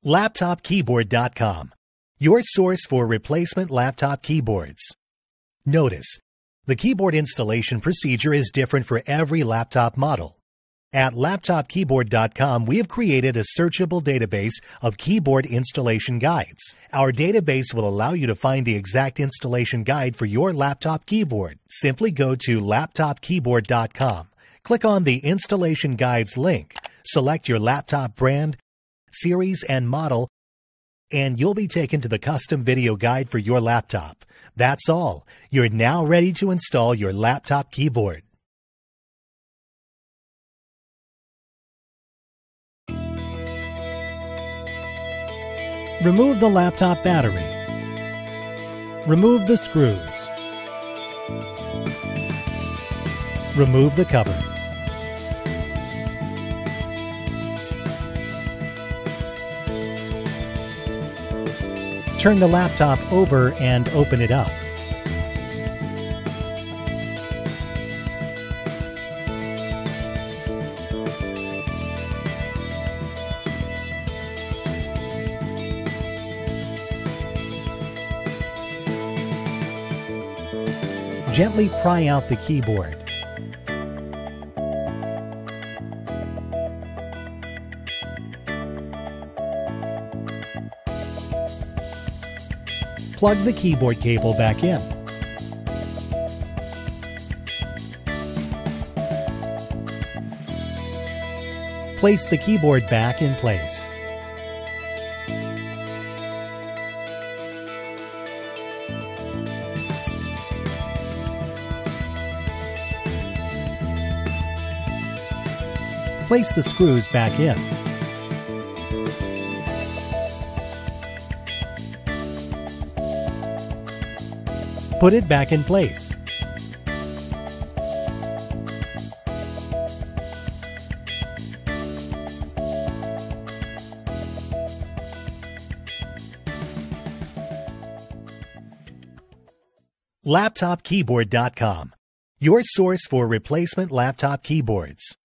LaptopKeyboard.com, your source for replacement laptop keyboards. Notice, the keyboard installation procedure is different for every laptop model. At LaptopKeyboard.com, we have created a searchable database of keyboard installation guides. Our database will allow you to find the exact installation guide for your laptop keyboard. Simply go to LaptopKeyboard.com, click on the Installation Guides link, select your laptop brand, series, and model, and you'll be taken to the custom video guide for your laptop. That's all. You're now ready to install your laptop keyboard. Remove the laptop battery. Remove the screws. Remove the cover. Turn the laptop over and open it up. Gently pry out the keyboard. Plug the keyboard cable back in. Place the keyboard back in place. Place the screws back in. Put it back in place. LaptopKeyboard.com, your source for replacement laptop keyboards.